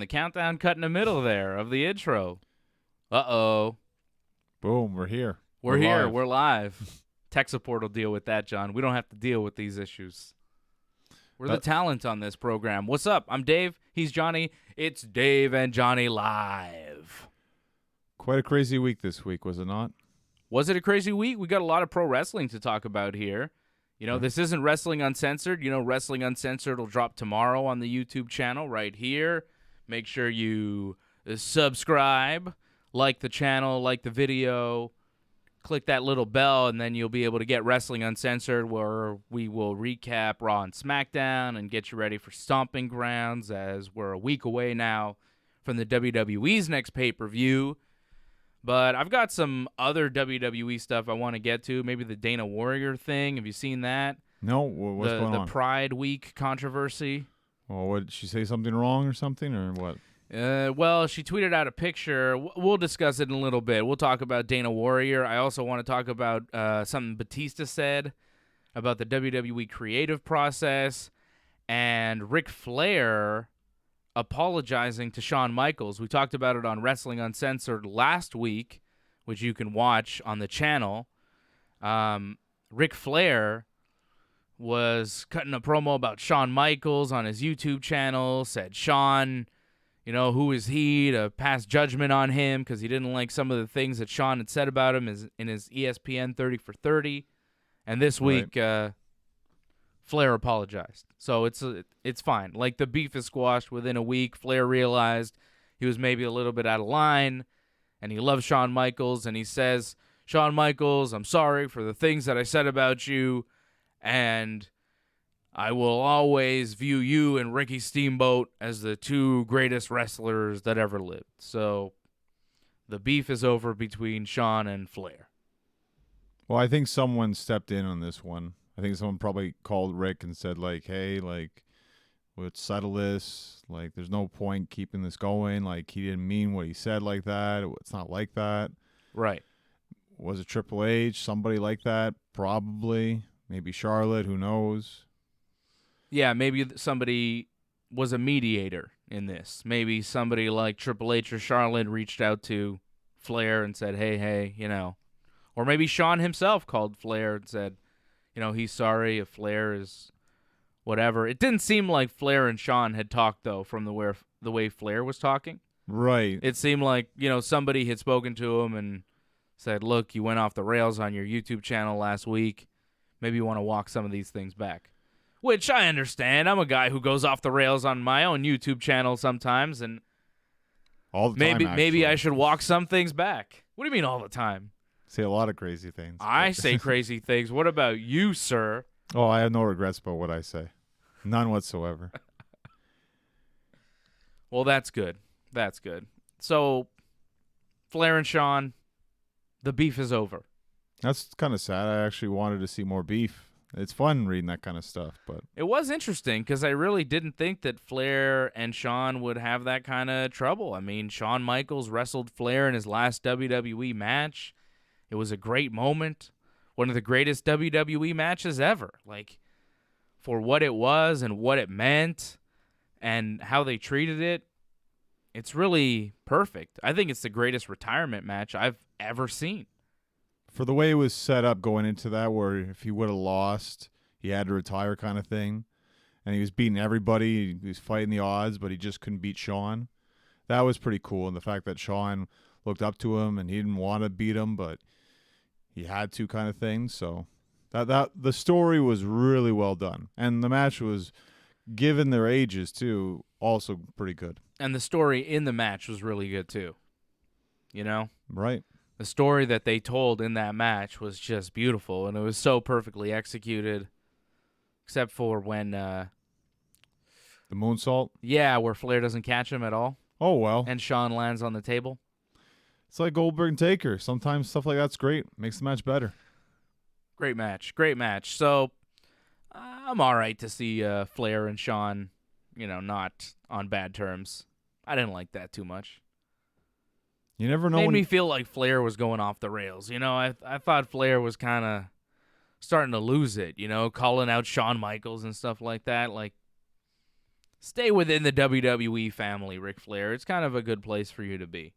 The countdown cut in the middle there of the intro. Uh-oh. Boom, we're here. We're here. Live. We're live. Tech support will deal with that, John. We don't have to deal with these issues. We're the talent on this program. What's up? I'm Dave. He's Johnny. It's Dave and Johnny live. Quite a crazy week this week, was it not? Was it a crazy week? We got a lot of pro wrestling to talk about here. You know, This isn't Wrestling Uncensored. You know, Wrestling Uncensored will drop tomorrow on the YouTube channel right here. Make sure you subscribe, like the channel, like the video, click that little bell, and then you'll be able to get Wrestling Uncensored, where we will recap Raw and SmackDown and get you ready for Stomping Grounds, as we're a week away now from the WWE's next pay-per-view. But I've got some other WWE stuff I want to get to. Maybe the Dana Warrior thing. Have you seen that? No. What's going on? The Pride Week controversy. Well, what, did she say something wrong or something, or what? Well, she tweeted out a picture. We'll discuss it in a little bit. We'll talk about Dana Warrior. I also want to talk about something Batista said about the WWE creative process, and Ric Flair apologizing to Shawn Michaels. We talked about it on Wrestling Uncensored last week, which you can watch on the channel. Ric Flair was cutting a promo about Shawn Michaels on his YouTube channel, said Shawn, you know, who is he to pass judgment on him, because he didn't like some of the things that Shawn had said about him in his ESPN 30 for 30. And this week, Flair apologized. So it's fine. Like, the beef is squashed within a week. Flair realized he was maybe a little bit out of line, and he loves Shawn Michaels, and he says, Shawn Michaels, I'm sorry for the things that I said about you, and I will always view you and Ricky Steamboat as the two greatest wrestlers that ever lived. So the beef is over between Shawn and Flair. Well, I think someone stepped in on this one. I think someone probably called Rick and said, like, hey, like, let's settle this. Like, there's no point keeping this going. Like, he didn't mean what he said like that. It's not like that. Right. Was it Triple H? Somebody like that? Probably. Maybe Charlotte. Who knows? Yeah, maybe somebody was a mediator in this. Maybe somebody like Triple H or Charlotte reached out to Flair and said, hey, you know. Or maybe Shawn himself called Flair and said, you know, he's sorry if Flair is whatever. It didn't seem like Flair and Shawn had talked, though, from the way Flair was talking. Right. It seemed like, you know, somebody had spoken to him and said, look, you went off the rails on your YouTube channel last week. Maybe you want to walk some of these things back. Which I understand. I'm a guy who goes off the rails on my own YouTube channel sometimes, and all the time, maybe I should walk some things back. What do you mean all the time? Say a lot of crazy things. I say crazy things. What about you, sir? Oh, I have no regrets about what I say. None whatsoever. Well, that's good. That's good. So, Flair and Shawn, the beef is over. That's kind of sad. I actually wanted to see more beef. It's fun reading that kind of stuff, but it was interesting because I really didn't think that Flair and Shawn would have that kind of trouble. I mean, Shawn Michaels wrestled Flair in his last WWE match. It was a great moment, one of the greatest WWE matches ever. Like, for what it was and what it meant and how they treated it, it's really perfect. I think it's the greatest retirement match I've ever seen. For the way it was set up going into that, where if he would have lost, he had to retire kind of thing, and he was beating everybody, he was fighting the odds, but he just couldn't beat Shawn. That was pretty cool, and the fact that Shawn looked up to him and he didn't want to beat him, but he had to kind of thing. So that the story was really well done, and the match was, given their ages too, also pretty good. And the story in the match was really good too. You know? Right. The story that they told in that match was just beautiful, and it was so perfectly executed, except for when the moonsault? Yeah, where Flair doesn't catch him at all. Oh, well. And Shawn lands on the table. It's like Goldberg and Taker. Sometimes stuff like that's great. Makes the match better. Great match. Great match. So, I'm all right to see Flair and Shawn, you know, not on bad terms. I didn't like that too much. You never know. Made me feel like Flair was going off the rails. You know, I thought Flair was kind of starting to lose it, you know, calling out Shawn Michaels and stuff like that. Like, Stay within the WWE family, Ric Flair. It's kind of a good place for you to be.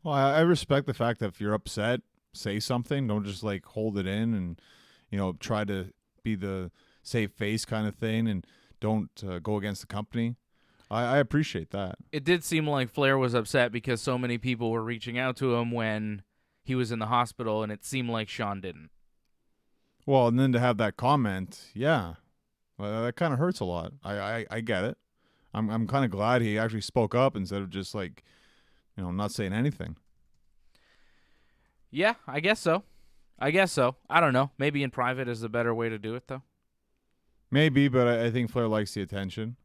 Well, I respect the fact that if you're upset, say something. Don't just like hold it in and, try to be the save face kind of thing and don't go against the company. I appreciate that. It did seem like Flair was upset because so many people were reaching out to him when he was in the hospital, and it seemed like Shawn didn't. Well, and then to have that comment, yeah, well, that kind of hurts a lot. I get it. I'm kind of glad he actually spoke up instead of just like, not saying anything. Yeah, I guess so. I don't know. Maybe in private is the better way to do it, though. Maybe, but I think Flair likes the attention.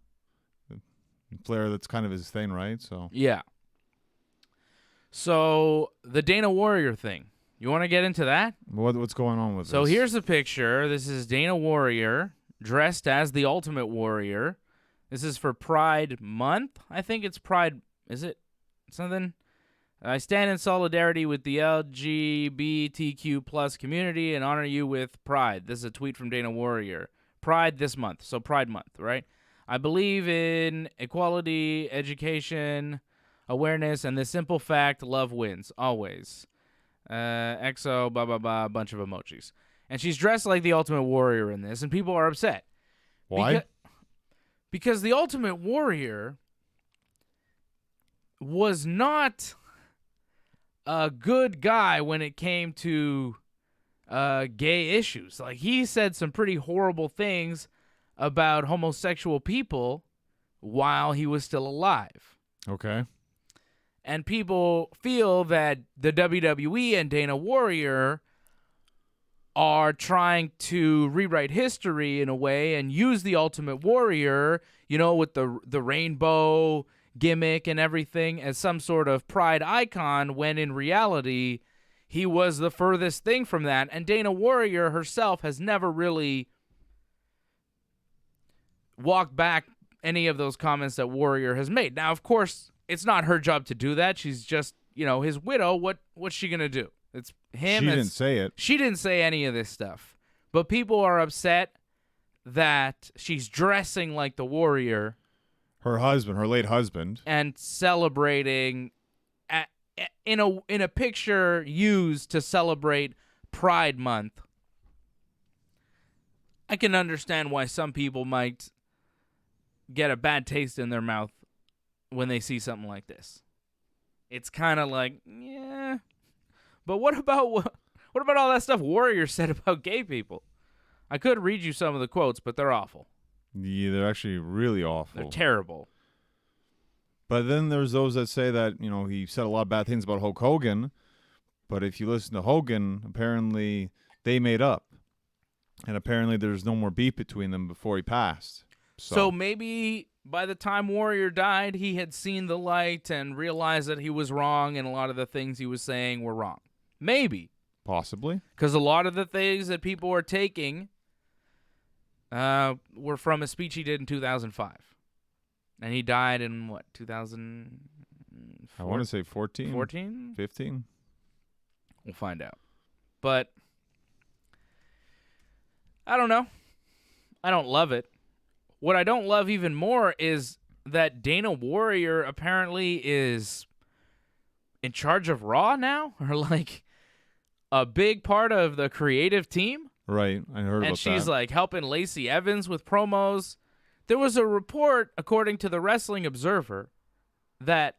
Flair, that's kind of his thing, right? So yeah. So the Dana Warrior thing. You want to get into that? What's going on with this? So here's a picture. This is Dana Warrior dressed as the Ultimate Warrior. This is for Pride Month. I think it's Pride. Is it something? I stand in solidarity with the LGBTQ plus community and honor you with pride. This is a tweet from Dana Warrior. Pride this month. So Pride Month, right? I believe in equality, education, awareness, and the simple fact love wins, always. EXO, blah, blah, blah, a bunch of emojis. And she's dressed like the Ultimate Warrior in this, and people are upset. Why? Because the Ultimate Warrior was not a good guy when it came to gay issues. Like, he said some pretty horrible things about homosexual people while he was still alive. Okay. And people feel that the WWE and Dana Warrior are trying to rewrite history in a way and use the Ultimate Warrior, with the rainbow gimmick and everything as some sort of pride icon, when in reality he was the furthest thing from that. And Dana Warrior herself has never really walked back any of those comments that Warrior has made. Now, of course, it's not her job to do that. She's just, his widow. What's she going to do? It's him. She didn't say it. She didn't say any of this stuff. But people are upset that she's dressing like the Warrior. Her husband, her late husband. And celebrating in a picture used to celebrate Pride Month. I can understand why some people might get a bad taste in their mouth when they see something like this. It's kind of like, yeah. But what about all that stuff Warrior said about gay people? I could read you some of the quotes, but they're awful. Yeah, they're actually really awful. They're terrible. But then there's those that say that, he said a lot of bad things about Hulk Hogan. But if you listen to Hogan, apparently they made up. And apparently there's no more beef between them before he passed. So maybe by the time Warrior died, he had seen the light and realized that he was wrong and a lot of the things he was saying were wrong. Maybe. Possibly. Because a lot of the things that people are taking were from a speech he did in 2005. And he died in, 2004? I want to say 14. 14? 15. We'll find out. But I don't know. I don't love it. What I don't love even more is that Dana Warrior apparently is in charge of Raw now, or like a big part of the creative team. Right, I heard about that. And she's like helping Lacey Evans with promos. There was a report, according to the Wrestling Observer, that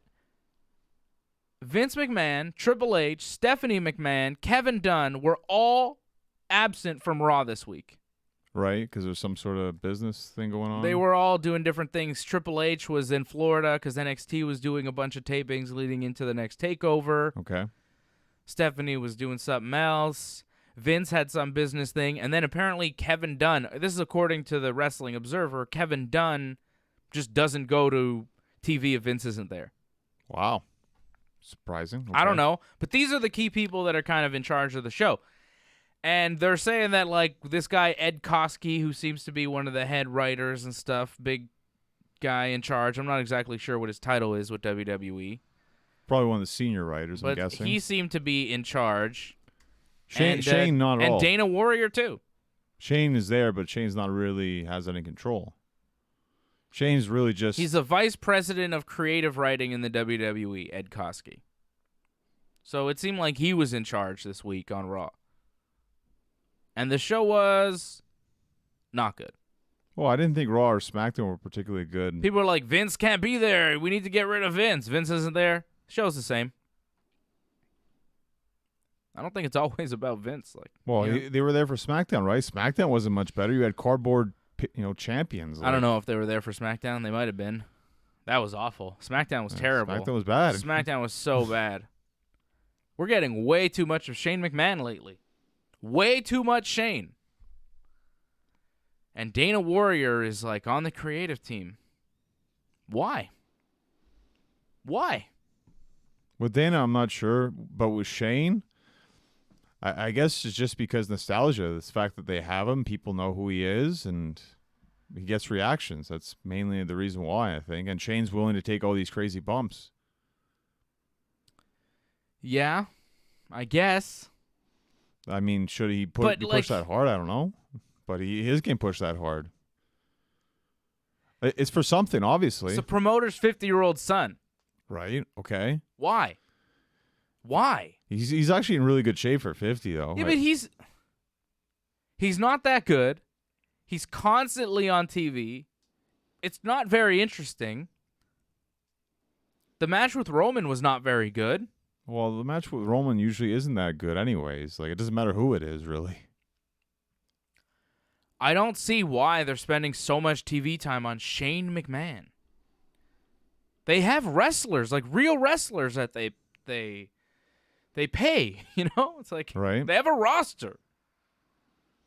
Vince McMahon, Triple H, Stephanie McMahon, Kevin Dunn were all absent from Raw this week. Right, because there's some sort of business thing going on. They were all doing different things. Triple H was in Florida because NXT was doing a bunch of tapings leading into the next takeover. Okay. Stephanie was doing something else. Vince had some business thing. And then apparently Kevin Dunn, this is according to the Wrestling Observer, Kevin Dunn just doesn't go to TV if Vince isn't there. Wow. Surprising. Okay. I don't know. But these are the key people that are kind of in charge of the show. And they're saying that, like, this guy, Ed Koskey, who seems to be one of the head writers and stuff, big guy in charge. I'm not exactly sure what his title is with WWE. Probably one of the senior writers, I'm but guessing. He seemed to be in charge. Shane not at all. And Dana Warrior, too. Shane is there, but Shane's not really has any control. Shane's really just... He's the vice president of creative writing in the WWE, Ed Koskey. So it seemed like he was in charge this week on Raw. And the show was not good. Well, I didn't think Raw or SmackDown were particularly good. People are like, Vince can't be there. We need to get rid of Vince. Vince isn't there. Show's the same. I don't think it's always about Vince. Well, they were there for SmackDown, right? SmackDown wasn't much better. You had cardboard, champions. I don't know if they were there for SmackDown. They might have been. That was awful. SmackDown was terrible. SmackDown was bad. SmackDown was so bad. We're getting way too much of Shane McMahon lately. Way too much Shane. And Dana Warrior is on the creative team. Why? With Dana, I'm not sure. But with Shane, I guess it's just because nostalgia. This fact that they have him, people know who he is, and he gets reactions. That's mainly the reason why, I think. And Shane's willing to take all these crazy bumps. Yeah, I guess. I mean, should he be pushed that hard? I don't know. But he is getting pushed that hard. It's for something, obviously. It's a promoter's 50-year-old son. Right, okay. Why? He's actually in really good shape for 50, though. Yeah, but he's not that good. He's constantly on TV. It's not very interesting. The match with Roman was not very good. Well, the match with Roman usually isn't that good anyways. It doesn't matter who it is, really. I don't see why they're spending so much TV time on Shane McMahon. They have wrestlers, real wrestlers that they pay, It's right. They have a roster.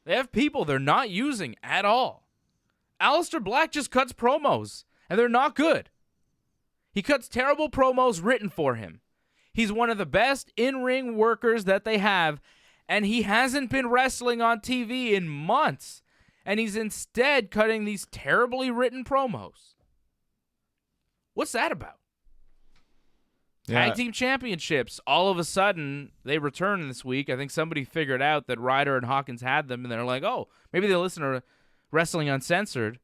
They have people they're not using at all. Aleister Black just cuts promos, and they're not good. He cuts terrible promos written for him. He's one of the best in-ring workers that they have, and he hasn't been wrestling on TV in months. And he's instead cutting these terribly written promos. What's that about? Yeah. Tag team championships. All of a sudden, they return this week. I think somebody figured out that Ryder and Hawkins had them, and they're like, oh, maybe they listen to Wrestling Uncensored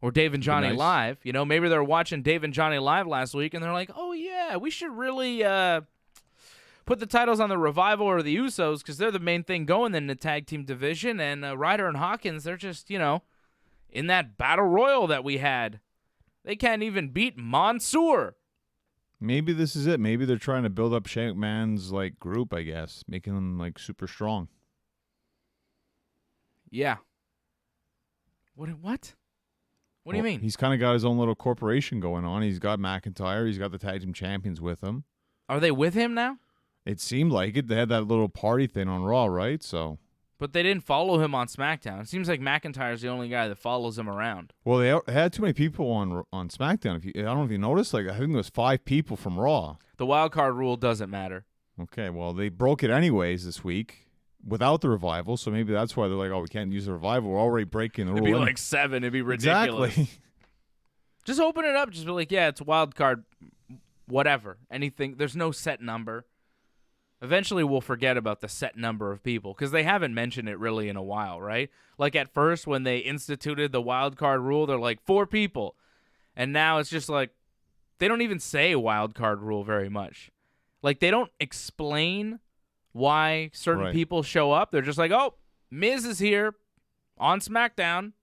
or Dave and Johnny Live. Maybe they're watching Dave and Johnny Live last week, and they're like, oh, yeah, we should really put the titles on the Revival or the Usos because they're the main thing going in the tag team division. And Ryder and Hawkins, they're just, in that battle royal that we had. They can't even beat Mansoor. Maybe this is it. Maybe they're trying to build up Shane McMahon's group, I guess, making them super strong. Yeah. What? What do you mean? He's kind of got his own little corporation going on. He's got McIntyre. He's got the tag team champions with him. Are they with him now? It seemed like it. They had that little party thing on Raw, right? But they didn't follow him on SmackDown. It seems like McIntyre's the only guy that follows him around. Well, they had too many people on SmackDown. I don't know if you noticed. I think there was 5 people from Raw. The wild card rule doesn't matter. Okay, well, they broke it anyways this week without the Revival, so maybe that's why they're like, oh, we can't use the Revival. We're already breaking the rule. It'd be 7. It'd be ridiculous. Exactly. Just open it up. Just be like, yeah, it's a wild card, whatever. Anything. There's no set number. Eventually, we'll forget about the set number of people because they haven't mentioned it really in a while, right? At first, when they instituted the wild card rule, they're like 4 people. And now it's just they don't even say wild card rule very much. They don't explain why certain people show up. They're just like, oh, Miz is here on SmackDown.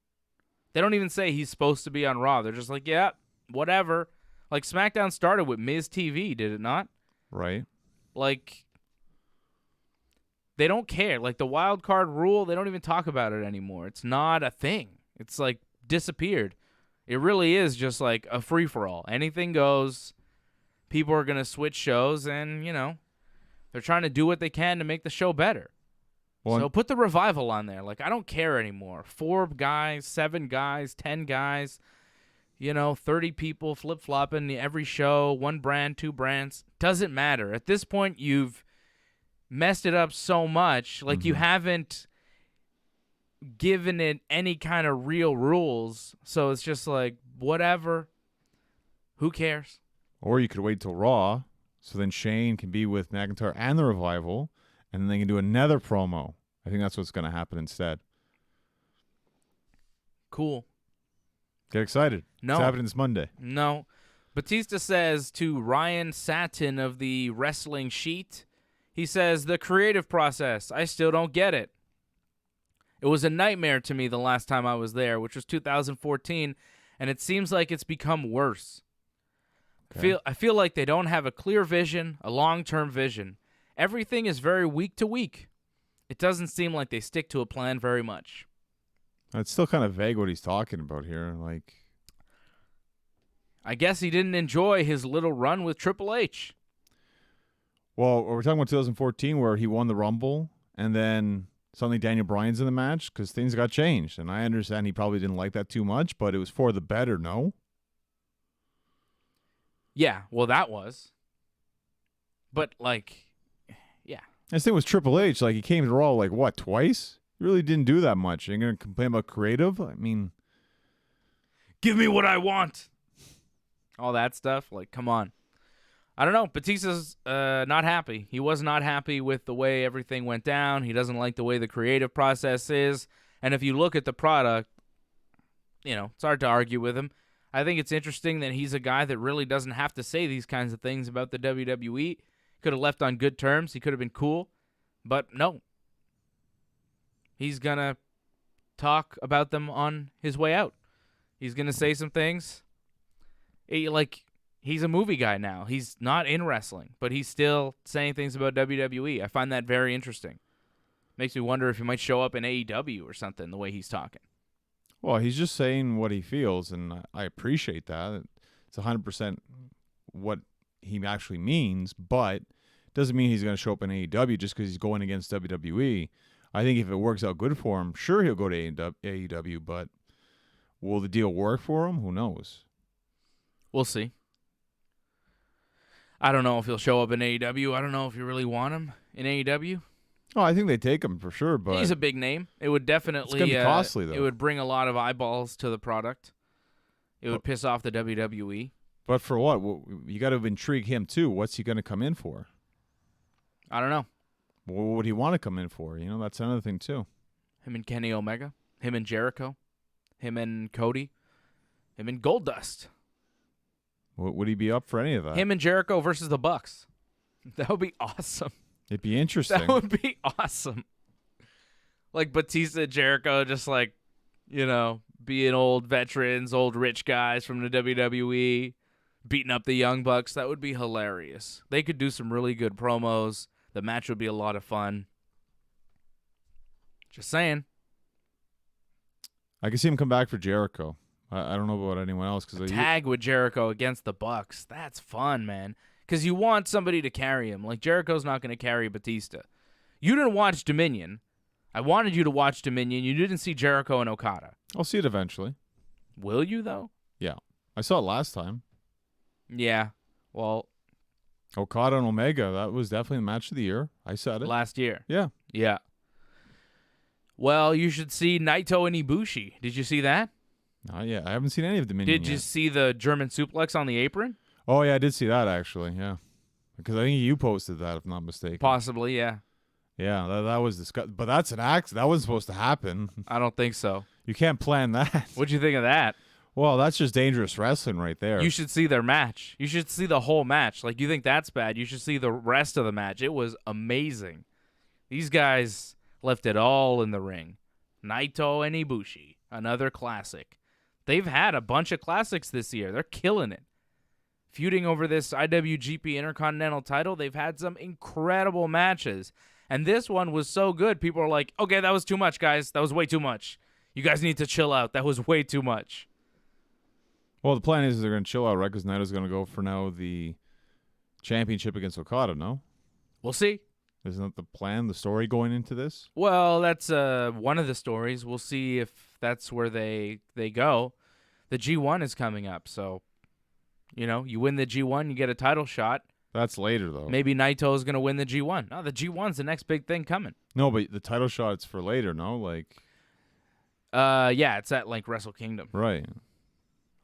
They don't even say he's supposed to be on Raw. They're just like, yeah, whatever. SmackDown started with Miz TV, did it not? Right. They don't care. The wild card rule, they don't even talk about it anymore. It's not a thing. It's disappeared. It really is just a free-for-all. Anything goes. People are going to switch shows, and, they're trying to do what they can to make the show better. So put the Revival on there. I don't care anymore. 4 guys, 7 guys, 10 guys, 30 people flip-flopping every show, 1 brand, 2 brands. Doesn't matter. At this point, you've messed it up so much. You haven't given it any kind of real rules. So it's just whatever. Who cares? Or you could wait till Raw, so then Shane can be with McIntyre and the Revival, and then they can do another promo. I think that's what's going to happen instead. Cool. Get excited. No. It's happening this Monday. No. Batista says to Ryan Satin of the Wrestling Sheet, he says, the creative process, I still don't get it. It was a nightmare to me the last time I was there, which was 2014, and it seems like it's become worse. Okay. I feel like they don't have a clear vision, a long-term vision. Everything is very week to week. It doesn't seem like they stick to a plan very much. It's still kind of vague what he's talking about here. Like, I guess he didn't enjoy his little run with Triple H. well, we're talking about 2014 where he won the Rumble, and then suddenly Daniel Bryan's in the match because things got changed. And I understand he probably didn't like that too much, but it was for the better, no? Yeah, well, that was. But, like, yeah. This thing was Triple H. Like, he came to Raw, like, what, twice? He really didn't do that much. You're going to complain about creative? I mean, Give me what I want. All that stuff. Like, come on. I don't know. Batista's not happy. He was not happy with the way everything went down. He doesn't like the way the creative process is. And if you look at the product, you know, it's hard to argue with him. I think it's interesting that he's a guy that really doesn't have to say these kinds of things about the WWE. Could have left on good terms. He could have been cool. But no. He's going to talk about them on his way out. He's going to say some things. He's a movie guy now. He's not in wrestling, but he's still saying things about WWE. I find that very interesting. Makes me wonder if he might show up in AEW or something, the way he's talking. well, he's just saying what he feels, and I appreciate that. It's 100% what he actually means, but doesn't mean he's going to show up in AEW just because he's going against WWE. I think if it works out good for him, sure, he'll go to AEW, but will the deal work for him? Who knows? We'll see. I don't know if he'll show up in AEW. I don't know if you really want him in AEW. Oh, I think they take him for sure, but He's a big name. It would definitely it's gonna be costly, though. It would bring a lot of eyeballs to the product. It would piss off the WWE. But for what? You got to intrigue him too. What's he going to come in for? I don't know. What would he want to come in for? You know, that's another thing too. Him and Kenny Omega. Him and Jericho. Him and Cody. Him and Goldust. Would he be up for any of that? Him and Jericho versus the Bucks. That would be awesome. It'd be interesting. That would be awesome. Like Batista and Jericho just like, you know, being old veterans, old rich guys from the WWE, beating up the Young Bucks. That would be hilarious. They could do some really good promos. The match would be a lot of fun. Just saying. I can see him come back for Jericho. I don't know about anyone else because Tag with Jericho against the Bucks. That's fun, man. Because you want somebody to carry him. Like, Jericho's not going to carry Batista. You didn't watch Dominion. I wanted you to watch Dominion. You didn't see Jericho and Okada. I'll see it eventually. Will you, though? Yeah. I saw it last time. Yeah. Well, Okada and Omega, that was definitely the match of the year. I said it. last year. Yeah. Yeah. Well, you should see Naito and Ibushi. Did you see that? Yeah, I haven't seen any of Dominion Did you yet. see the German suplex on the apron? Oh, yeah, I did see that, actually, yeah. Because I think you posted that, if I'm not mistaken. Possibly, yeah. Yeah, that was disgusting. But that's an accident. That wasn't supposed to happen. I don't think so. You can't plan that. What'd you think of that? Well, that's just dangerous wrestling right there. You should see their match. You should see the whole match. Like, you think that's bad, you should see the rest of the match. It was amazing. These guys left it all in the ring. Naito and Ibushi, another classic. They've had a bunch of classics this year. They're killing it. Feuding over this IWGP Intercontinental title, they've had some incredible matches. And this one was so good, people are like, okay, that was too much, guys. That was way too much. You guys need to chill out. That was way too much. Well, the plan is they're going to chill out, right? Because Naito's going to go for now the championship against Okada, no? We'll see. Isn't that the plan, the story going into this? Well, that's one of the stories. We'll see if that's where they go. The G1 is coming up, so, you know, you win the G1, you get a title shot. That's later, though. Maybe Naito is going to win the G1. No, the G1's the next big thing coming. No, but the title shot's for later, no? Like, yeah, it's at, like, Wrestle Kingdom. right.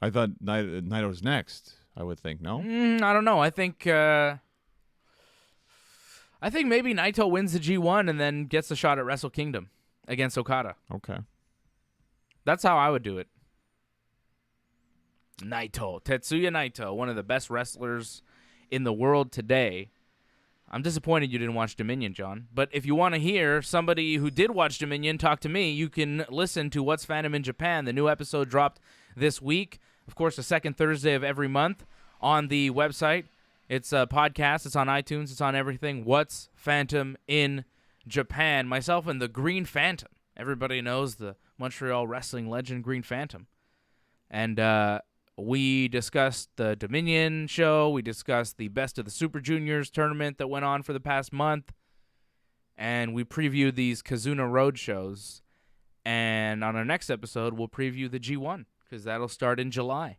I thought Naito's next, I would think, no? I don't know. I think maybe Naito wins the G1 and then gets the shot at Wrestle Kingdom against Okada. Okay. That's how I would do it. Tetsuya Naito, one of the best wrestlers in the world today. I'm disappointed you didn't watch Dominion, John. But if you want to hear somebody who did watch Dominion talk to me, you can listen to What's Fandom in Japan. The new episode dropped this week. Of course, the second Thursday of every month on the website. It's a podcast. It's on iTunes. It's on everything. What's Phantom in Japan? Myself and the Green Phantom. Everybody knows the Montreal wrestling legend Green Phantom. And we discussed the Dominion show. We discussed the Best of the Super Juniors tournament that went on for the past month. And we previewed these Kazuna Road shows. And on our next episode, we'll preview the G1 because that'll start in July.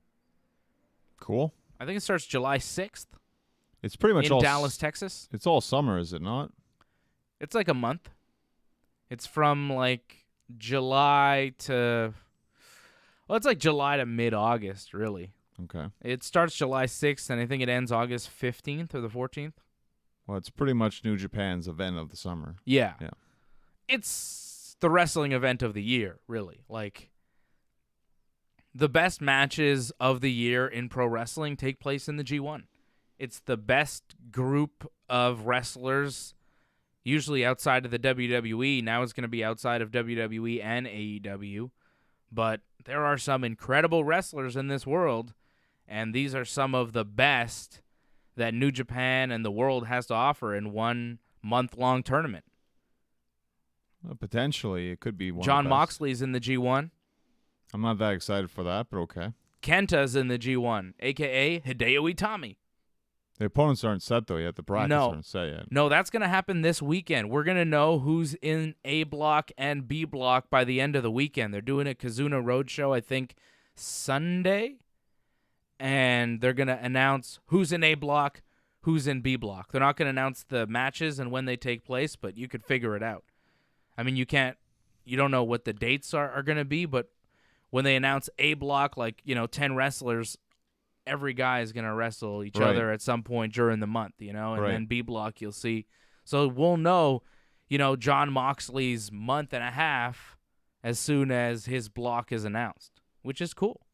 Cool. I think it starts July 6th. It's pretty much in Dallas, Texas. It's all summer, is it not? It's like a month. It's from like July to... Well, it's like July to mid-August, really. Okay. It starts July 6th, and I think it ends August 15th or the 14th. Well, it's pretty much New Japan's event of the summer. Yeah. Yeah. It's the wrestling event of the year, really. Like, the best matches of the year in pro wrestling take place in the G1. It's the best group of wrestlers, usually outside of the WWE. Now it's going to be outside of WWE and AEW. But there are some incredible wrestlers in this world, and these are some of the best that New Japan and the world has to offer in one month-long tournament. Well, potentially, it could be one. John of the best. Moxley's in the G1. I'm not that excited for that, but okay. Kenta's in the G1, a.k.a. Hideo Itami. The opponents aren't set, though, yet. The brackets aren't set yet. No, that's going to happen this weekend. We're going to know who's in A block and B block by the end of the weekend. They're doing a Kazuna Roadshow, I think, Sunday. And they're going to announce who's in A block, who's in B block. They're not going to announce the matches and when they take place, but you could figure it out. I mean, you don't know what the dates are going to be, but when they announce A block, like, 10 wrestlers, every guy is going to wrestle each other at some point during the month, and then B block you'll see. So we'll know, John Moxley's month and a half as soon as his block is announced, which is cool.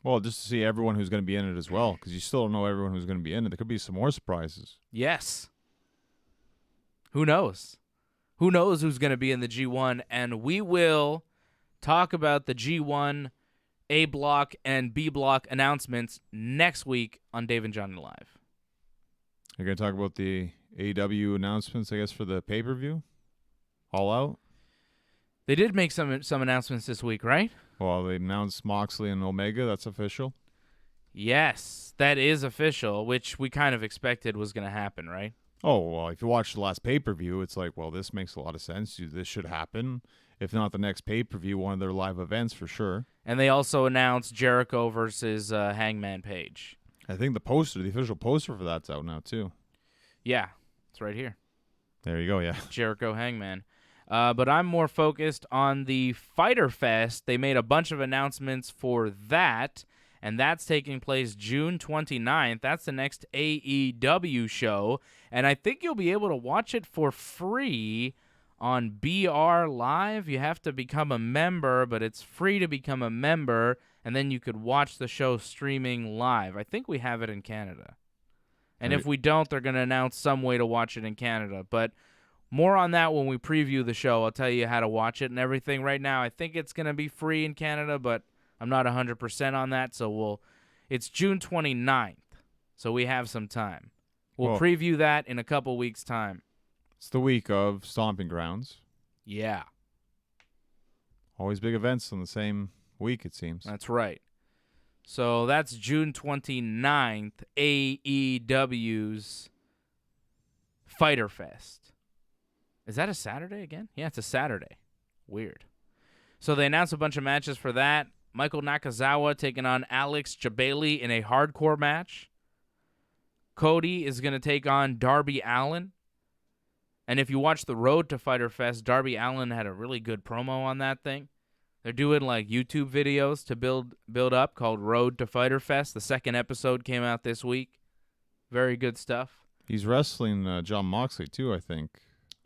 Well, just to see everyone who's going to be in it as well, because you still don't know everyone who's going to be in it. There could be some more surprises. Yes. Who knows? Who knows who's going to be in the G1, and we will talk about the G1 A block and B block announcements next week on Dave and Johnny Live. You're going to talk about the AEW announcements, I guess, for the pay-per-view? All Out? They did make some announcements this week, right? Well, they announced Moxley and Omega. That's official. Yes, that is official, which we kind of expected was going to happen, right? Oh, well, if you watch the last pay-per-view, it's like, well, this makes a lot of sense. This should happen. If not the next pay-per-view, one of their live events for sure. And they also announced Jericho versus Hangman Page. I think the official poster for that's out now, too. Yeah, it's right here. There you go, yeah. Jericho Hangman. But I'm more focused on the Fighter Fest. They made a bunch of announcements for that, and that's taking place June 29th. That's the next AEW show, and I think you'll be able to watch it for free on BR Live. You have to become a member, but it's free to become a member, and then you could watch the show streaming live. I think we have it in Canada. And if we don't, they're going to announce some way to watch it in Canada. But more on that when we preview the show. I'll tell you how to watch it and everything. Right now, I think it's going to be free in Canada, but I'm not 100% on that. So it's June 29th, so we have some time. We'll preview that in a couple weeks' time. It's the week of Stomping Grounds. Yeah. Always big events on the same week, it seems. That's right. So that's June 29th, AEW's Fighter Fest. Is that a Saturday again? Yeah, it's a Saturday. Weird. So they announced a bunch of matches for that. Michael Nakazawa taking on Alex Jabali in a hardcore match. Cody is going to take on Darby Allin. And if you watch the Road to Fighter Fest, Darby Allin had a really good promo on that thing. They're doing like YouTube videos to build up called Road to Fighter Fest. The second episode came out this week. Very good stuff. He's wrestling John Moxley too, I think.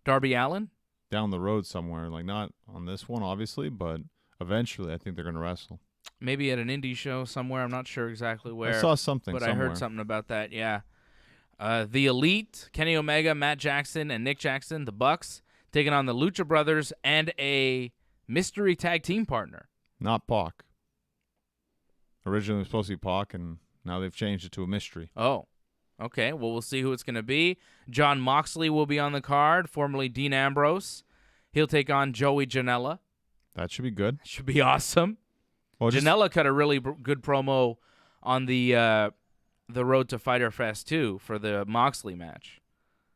Darby Allin? Down the road somewhere. Like not on this one, obviously, but eventually I think they're going to wrestle. maybe at an indie show somewhere. I'm not sure exactly where. I saw something but somewhere. I heard something about that, yeah. The Elite, Kenny Omega, Matt Jackson, and Nick Jackson, the Bucks, taking on the Lucha Brothers and a mystery tag team partner. Not Pac. Originally it was supposed to be Pac, and now they've changed it to a mystery. Oh, okay. Well, we'll see who it's going to be. John Moxley will be on the card, formerly Dean Ambrose. He'll take on Joey Janela. That should be good. Should be awesome. Well, Janela cut a really good promo on the Road to Fighter Fest, too, for the Moxley match.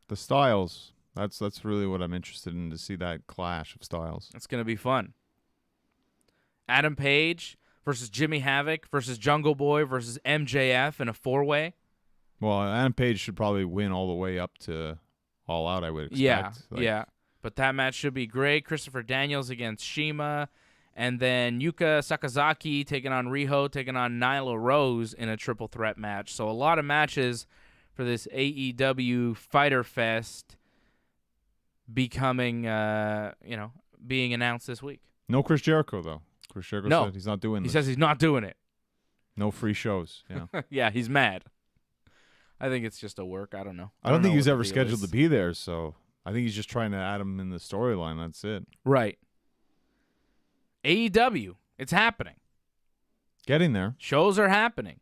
the styles. That's really what I'm interested in, to see that clash of styles. It's going to be fun. Adam Page versus Jimmy Havoc versus Jungle Boy versus MJF in a four-way. Well, Adam Page should probably win all the way up to All Out, I would expect. Yeah. But that match should be great. Christopher Daniels against Shima. And then Yuka Sakazaki taking on Riho, taking on Nyla Rose in a triple threat match. So a lot of matches for this AEW Fighter Fest becoming, being announced this week. No Chris Jericho, though. Chris Jericho said he's not doing this. He says he's not doing it. No free shows. Yeah. Yeah, he's mad. I think it's just a work. I don't know. I don't think he was ever scheduled to be there, so I think he's just trying to add him in the storyline. That's it. Right. AEW, it's happening. Getting there. Shows are happening.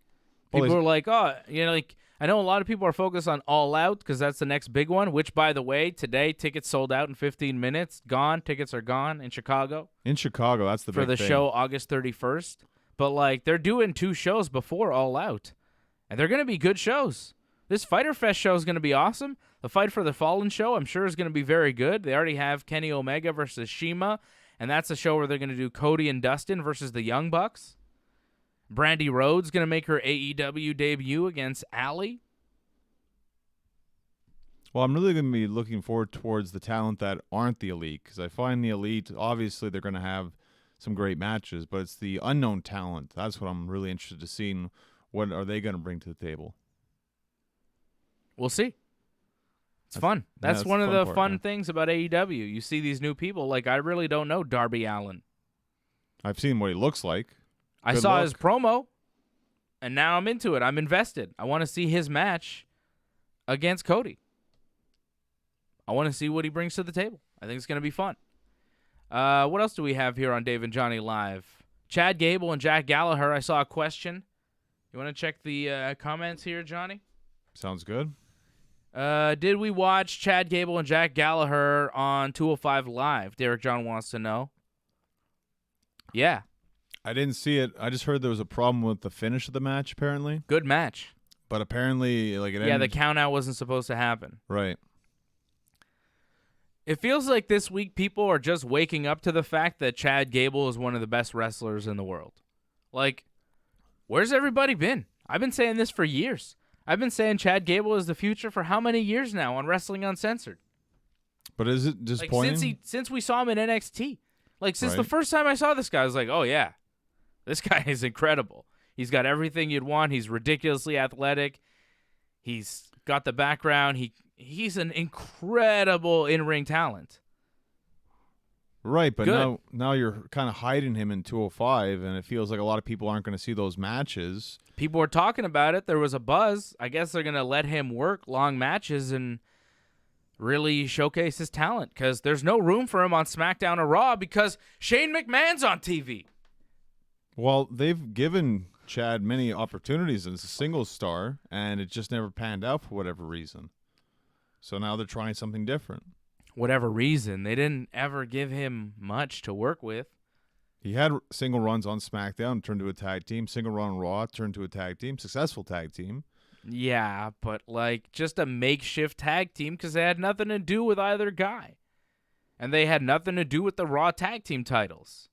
People are like, I know a lot of people are focused on All Out because that's the next big one, which, by the way, today tickets sold out in 15 minutes. Gone. Tickets are gone in Chicago. In Chicago, that's the big thing. For the show August 31st. But, they're doing 2 shows before All Out, and they're going to be good shows. This Fighter Fest show is going to be awesome. The Fight for the Fallen show, I'm sure, is going to be very good. They already have Kenny Omega versus Shima, and that's a show where they're going to do Cody and Dustin versus the Young Bucks. Brandy Rhodes going to make her AEW debut against Allie. Well, I'm really going to be looking forward towards the talent that aren't the Elite, because I find the Elite, obviously, they're going to have some great matches, but it's the unknown talent. That's what I'm really interested to see. What are they going to bring to the table? We'll see. It's fun. That's one of the fun things about AEW. You see these new people. I really don't know Darby Allin. I've seen what he looks like. I saw his promo, and now I'm into it. I'm invested. I want to see his match against Cody. I want to see what he brings to the table. I think it's going to be fun. What else do we have here on Dave and Johnny Live? Chad Gable and Jack Gallaher. I saw a question. You want to check the comments here, Johnny? Sounds good. Did we watch Chad Gable and Jack Gallaher on 205 Live? Derek John wants to know. Yeah. I didn't see it. I just heard there was a problem with the finish of the match, apparently. Good match. But apparently, it ended. Yeah, the count-out wasn't supposed to happen. Right. It feels like this week people are just waking up to the fact that Chad Gable is one of the best wrestlers in the world. Where's everybody been? I've been saying this for years. I've been saying Chad Gable is the future for how many years now on Wrestling Uncensored? But is it disappointing? Since we saw him in NXT. Since the first time I saw this guy, I was like, oh, yeah, this guy is incredible. He's got everything you'd want. He's ridiculously athletic. He's got the background. He's an incredible in-ring talent. Right, but now you're kind of hiding him in 205, and it feels like a lot of people aren't going to see those matches. People were talking about it. There was a buzz. I guess they're going to let him work long matches and really showcase his talent, because there's no room for him on SmackDown or Raw because Shane McMahon's on TV. Well, they've given Chad many opportunities as a singles star, and it just never panned out for whatever reason. So now they're trying something different. Whatever reason. They didn't ever give him much to work with. He had single runs on SmackDown, turned to a tag team. Single run on Raw, turned to a tag team. Successful tag team. Yeah, but just a makeshift tag team because they had nothing to do with either guy. And they had nothing to do with the Raw tag team titles.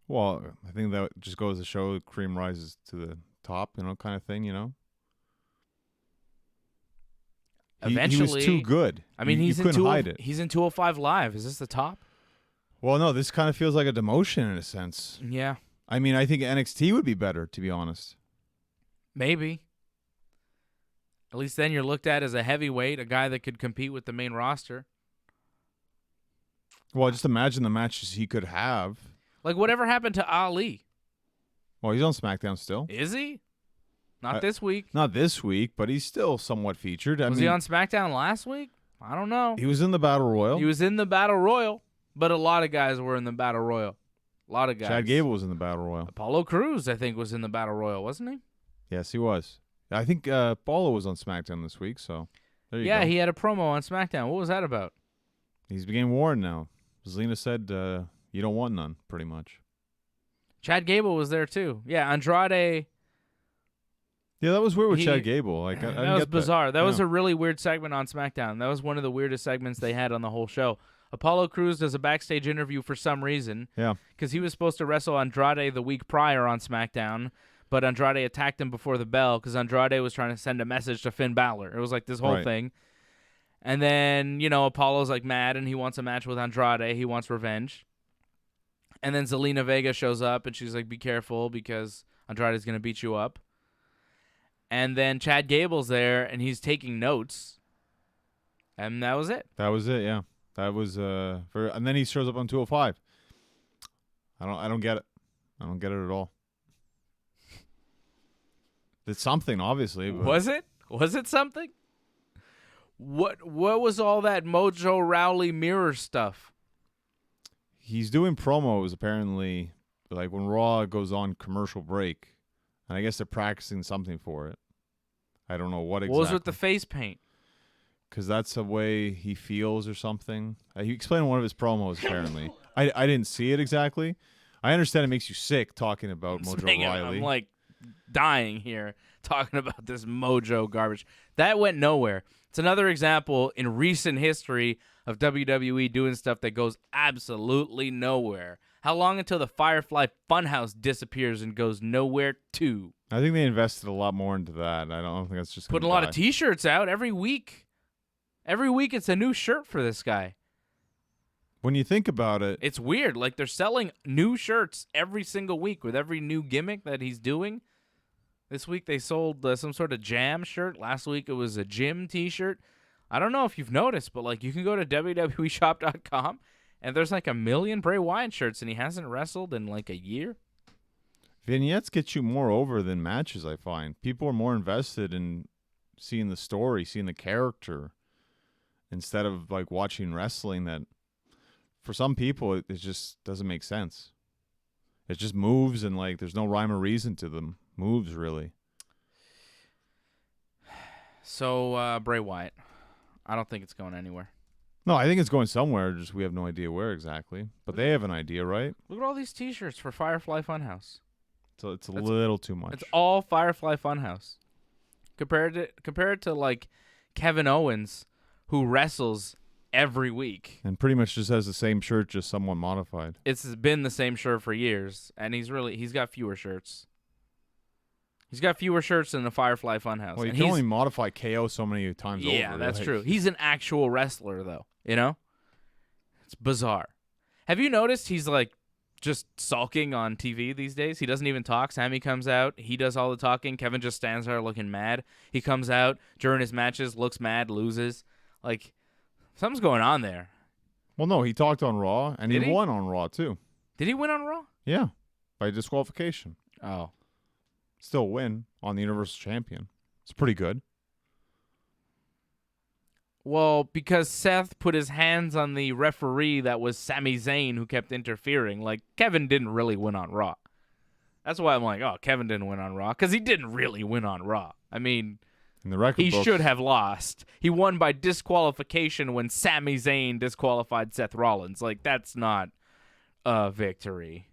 Well, I think that just goes to show cream rises to the top, kind of thing, Eventually, he was too good. I mean, you couldn't hide it. He's in 205 Live. Is this the top? Well, no, this kind of feels like a demotion in a sense. Yeah. I mean, I think NXT would be better, to be honest. Maybe. At least then you're looked at as a heavyweight, a guy that could compete with the main roster. Well, just imagine the matches he could have. Whatever happened to Ali? Well, he's on SmackDown still. Is he? Not this week. Not this week, but he's still somewhat featured. Was he on SmackDown last week? I don't know. He was in the Battle Royal. He was in the Battle Royal, but a lot of guys were in the Battle Royal. A lot of guys. Chad Gable was in the Battle Royal. Apollo Crews, I think, was in the Battle Royal, wasn't he? Yes, he was. I think Paulo was on SmackDown this week, so there you go. Yeah, he had a promo on SmackDown. What was that about? He's being warned now. Zelina said you don't want none, pretty much. Chad Gable was there, too. Yeah, Andrade. Yeah, that was weird with Chad Gable. Like I that was bizarre. That was Yeah. a really weird segment on SmackDown. That was one of the weirdest segments they had on the whole show. Apollo Crews does a backstage interview for some reason. Yeah. Because he was supposed to wrestle Andrade the week prior on SmackDown, but Andrade attacked him before the bell because Andrade was trying to send a message to Finn Balor. It was like this whole thing. And then, Apollo's like mad and he wants a match with Andrade. He wants revenge. And then Zelina Vega shows up and she's like, be careful because Andrade's going to beat you up. And then Chad Gable's there and he's taking notes. And that was it. That was it, yeah. That was and then he shows up on 205. I don't get it. I don't get it at all. It's something, obviously. But Was it? Was it something? What was all that Mojo Rawley mirror stuff? he's doing promos apparently, like when Raw goes on commercial break, and I guess they're practicing something for it. I don't know what exactly. What was with the face paint? Because that's the way he feels or something. He explained in one of his promos, apparently. I didn't see it exactly. I understand it makes you sick talking about Mojo Rawley. I'm like dying here talking about this Mojo garbage. That went nowhere. It's another example in recent history of WWE doing stuff that goes absolutely nowhere. How long until the Firefly Funhouse disappears and goes nowhere too? I think they invested a lot more into that. I don't think that's just putting a lot of T-shirts out every week. Every week it's a new shirt for this guy. When you think about it, it's weird. Like they're selling new shirts every single week with every new gimmick that he's doing. This week they sold some sort of jam shirt. Last week it was a gym T-shirt. I don't know if you've noticed, but like you can go to WWEshop.com and there's like 1 million Bray Wyatt shirts and he hasn't wrestled in like a year. Vignettes get you more over than matches, I find. People are more invested in seeing the story, seeing the character, instead of like watching wrestling that for some people it just doesn't make sense. It just moves and like there's no rhyme or reason to them moves, really. So Bray Wyatt, I don't think it's going anywhere. No, I think it's going somewhere, just we have no idea where exactly. But they have an idea, right? Look at all these T-shirts for Firefly Funhouse. So it's a little too much. It's all Firefly Funhouse. Compared to like Kevin Owens, who wrestles every week. And pretty much just has the same shirt, just somewhat modified. It's been the same shirt for years, and he's got fewer shirts. He's got fewer shirts than the Firefly Funhouse. Well, you can only modify KO so many times over. Yeah, that's true. He's an actual wrestler, though. You know? It's bizarre. Have you noticed he's like just sulking on TV these days? He doesn't even talk. Sammy comes out. He does all the talking. Kevin just stands there looking mad. He comes out during his matches, looks mad, loses. Like, something's going on there. Well, no, he talked on Raw, and he won on Raw, too. Did he win on Raw? Yeah, by disqualification. Oh. Still win on the Universal Champion. It's pretty good. Well, because Seth put his hands on the referee that was Sami Zayn who kept interfering. Like, Kevin didn't really win on Raw. That's why I'm like, oh, Kevin didn't win on Raw. Because he didn't really win on Raw. I mean, in the record he books, should have lost. He won by disqualification when Sami Zayn disqualified Seth Rollins. Like, that's not a victory.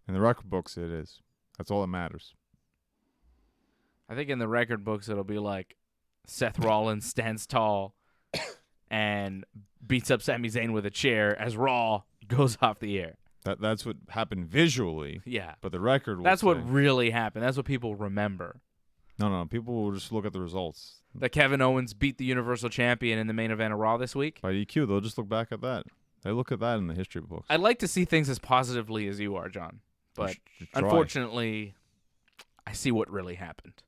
In the record books, it is. That's all that matters. I think in the record books, it'll be like Seth Rollins stands tall and beats up Sami Zayn with a chair as Raw goes off the air. That's what happened visually. Yeah. But the record will That's what say. really happened. That's what people remember. No. People will just look at the results. That Kevin Owens beat the Universal Champion in the main event of Raw this week. By DQ, they'll just look back at that. They look at that in the history books. I'd like to see things as positively as you are, John. But unfortunately, I see what really happened.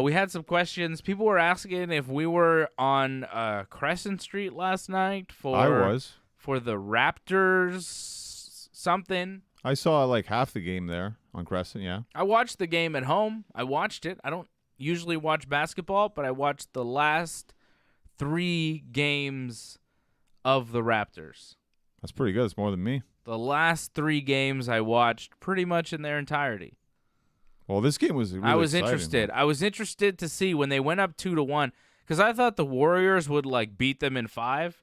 We had some questions. People were asking if we were on Crescent Street last night for the Raptors something. I saw like half the game there. On Crescent, yeah. I watched the game at home. I watched it. I don't usually watch basketball, but I watched the last 3 games of the Raptors. That's pretty good. It's more than me. The last 3 games I watched pretty much in their entirety. Well, this game was really I was exciting, interested. though. I was interested to see when they went up 2-1, because I thought the Warriors would beat them in 5,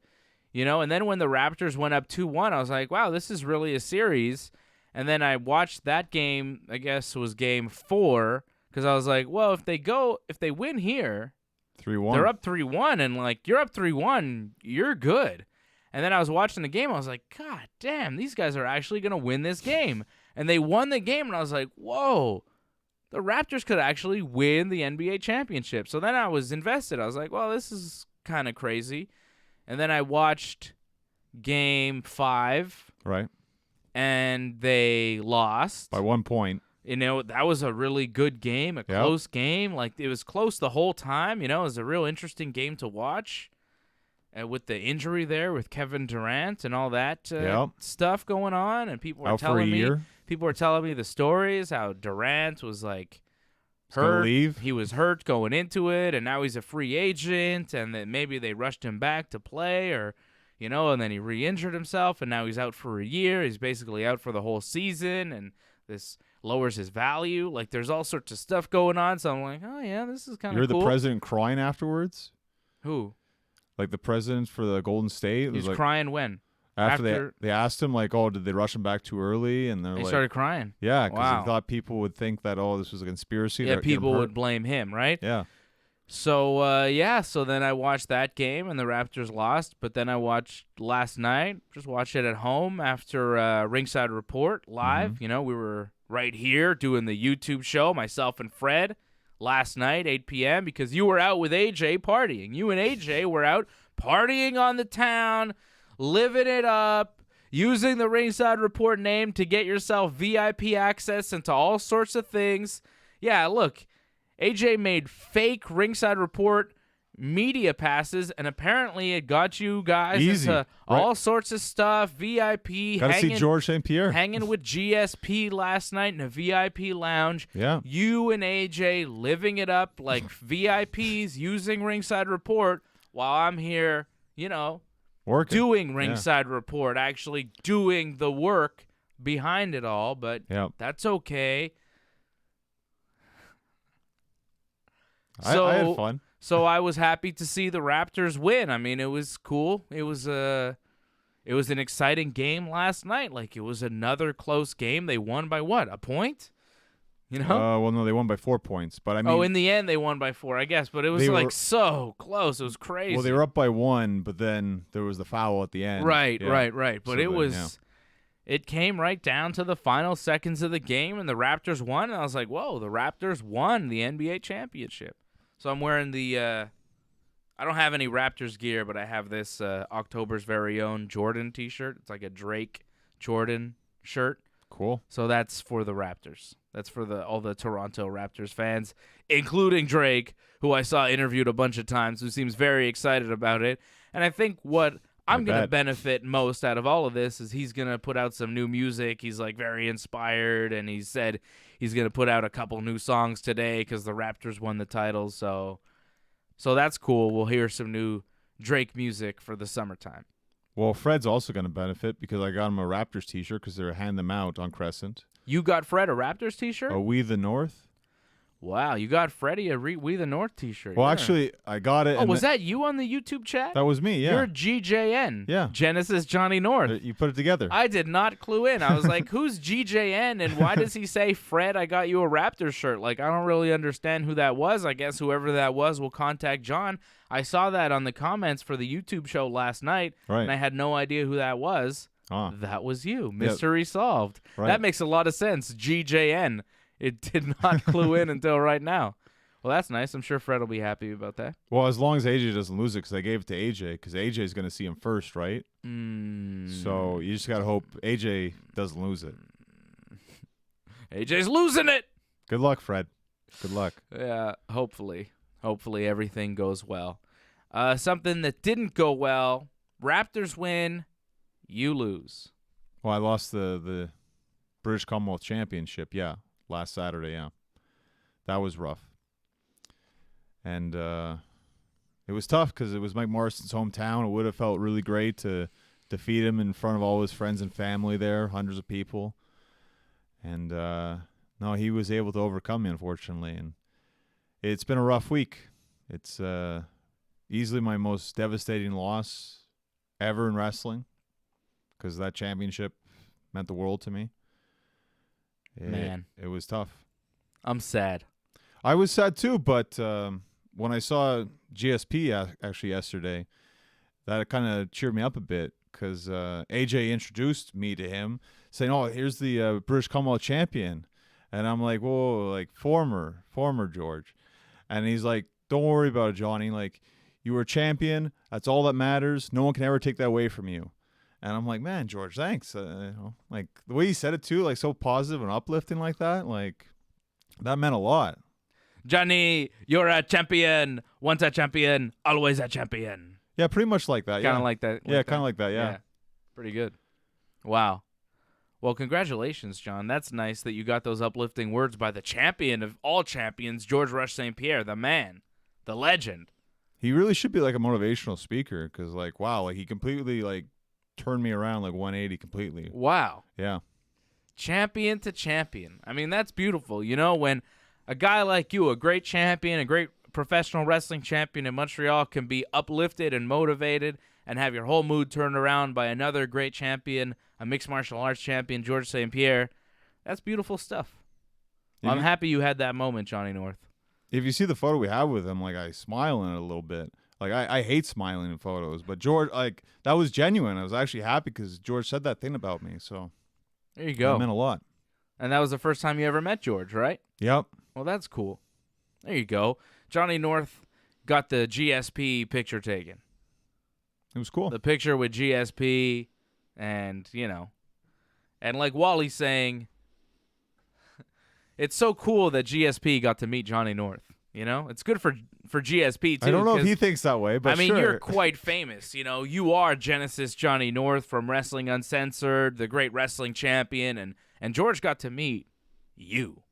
and then when the Raptors went up 2-1, I was like, wow, this is really a series. And then I watched that game, I guess it was game 4, because I was like, well, if they win here, 3-1. they're up 3-1, and you're up 3-1, you're good. And then I was watching the game, I was like, God damn, these guys are actually going to win this game. And they won the game, and I was like, whoa, the Raptors could actually win the NBA championship. So then I was invested. I was like, well, this is kind of crazy. And then I watched game 5. Right. And they lost. By 1 point. That was a really good game, close game. It was close the whole time. It was a real interesting game to watch. With the injury there with Kevin Durant and all that stuff going on, and people were telling me the stories how Durant was hurt. Leave. He was hurt going into it, and now he's a free agent, and then maybe they rushed him back to play, or and then he re-injured himself, and now he's out for a year. He's basically out for the whole season, and this lowers his value. There's all sorts of stuff going on, so I'm like, oh yeah, this is kind of cool. You're the president crying afterwards? Who? The president for the Golden State? He was crying when? After they asked him, did they rush him back too early? And he started crying. Yeah, because he thought people would think that, this was a conspiracy. Yeah, people would blame him, right? Yeah. So, so then I watched that game, and the Raptors lost. But then I watched last night, just watched it at home after Ringside Report live. Mm-hmm. We were right here doing the YouTube show, myself and Fred, last night, 8 p.m., because you were out with AJ partying. You and AJ were out partying on the town, living it up, using the Ringside Report name to get yourself VIP access into all sorts of things. Yeah, look, AJ made fake Ringside Report media passes, and apparently it got you guys into all sorts of stuff. VIP. Got to see George St. Pierre. Hanging with GSP last night in a VIP lounge. Yeah. You and AJ living it up like VIPs using Ringside Report while I'm here, working. Doing Ringside Report, actually doing the work behind it all, but that's okay. I had fun. So I was happy to see the Raptors win. I mean, it was cool. It was an exciting game last night. It was another close game. They won by what? A point? Well, no, they won by 4 points. But I mean, in the end they won by 4, I guess. But it was so close. It was crazy. Well, they were up by 1, but then there was the foul at the end. Right. But it came right down to the final seconds of the game, and the Raptors won. And I was like, whoa, the Raptors won the NBA championship. So I'm wearing the I don't have any Raptors gear, but I have this October's very own Jordan t-shirt. It's like a Drake Jordan shirt. Cool. So that's for the Raptors. That's for all the Toronto Raptors fans, including Drake, who I saw interviewed a bunch of times, who seems very excited about it. And I think what I'm going to benefit most out of all of this is he's going to put out some new music. He's very inspired, and he said he's going to put out a couple new songs today because the Raptors won the title. So that's cool. We'll hear some new Drake music for the summertime. Well, Fred's also going to benefit because I got him a Raptors t-shirt because they're handing them out on Crescent. You got Fred a Raptors t-shirt? A We the North. Wow, you got Freddie a We the North t-shirt. Well, actually, I got it. Oh, was that you on the YouTube chat? That was me, yeah. You're GJN. Yeah. Genesis Johnny North. You put it together. I did not clue in. I was like, who's GJN, and why does he say, Fred, I got you a Raptors shirt? I don't really understand who that was. I guess whoever that was will contact John. I saw that on the comments for the YouTube show last night, and I had no idea who that was. That was you. Mystery solved. Right. That makes a lot of sense. GJN. It did not clue in until right now. Well, that's nice. I'm sure Fred will be happy about that. Well, as long as AJ doesn't lose it, because I gave it to AJ, because AJ is going to see him first, right? So you just got to hope AJ doesn't lose it. AJ's losing it. Good luck, Fred. Good luck. Yeah, hopefully. Hopefully everything goes well. Something that didn't go well, Raptors win, you lose. Well, I lost the British Commonwealth Championship, yeah, last Saturday, yeah. That was rough. And it was tough because it was Mike Morrison's hometown. It would have felt really great to defeat him in front of all his friends and family there, hundreds of people. And no, he was able to overcome me, unfortunately. And it's been a rough week. It's easily my most devastating loss ever in wrestling because that championship meant the world to me. Man. It was tough. I'm sad. I was sad too, but when I saw GSP actually yesterday, that kind of cheered me up a bit because AJ introduced me to him, saying, "Oh, here's the British Commonwealth champion," and I'm like, "Whoa, like former George," and he's like, "Don't worry about it, Johnny. Like, you were a champion. That's all that matters. No one can ever take that away from you." And I'm like, "Man, George, thanks." Like the way he said it too, like so positive and uplifting like that, like that meant a lot. Johnny, you're a champion. Once a champion, always a champion. Yeah, pretty much like that. Kind of like that. Yeah, kind of like that. Yeah. Pretty good. Wow. Well, congratulations, John. That's nice that you got those uplifting words by the champion of all champions, George Rush St. Pierre, the man, the legend. He really should be like a motivational speaker because, like, wow, like he completely like turned me around like 180 completely. Wow. Yeah. Champion to champion. I mean, that's beautiful. You know, when a guy like you, a great champion, a great professional wrestling champion in Montreal, can be uplifted and motivated and have your whole mood turned around by another great champion, a mixed martial arts champion, George St. Pierre, that's beautiful stuff. Well, I'm happy you had that moment, Johnny North. If you see the photo we have with him, like I smile in it a little bit. Like I hate smiling in photos, but George, like that was genuine. I was actually happy because George said that thing about me. So there you go. That meant a lot. And that was the first time you ever met George, right? Yep. Well, that's cool. There you go. Johnny North got the GSP picture taken. It was cool. The picture with GSP and, you know, and like Wally's saying, it's so cool that GSP got to meet Johnny North. You know, it's good for GSP too. I don't know if he thinks that way, but I mean, sure. You're quite famous. You know, you are Genesis Johnny North from Wrestling Uncensored, the great wrestling champion, and George got to meet you,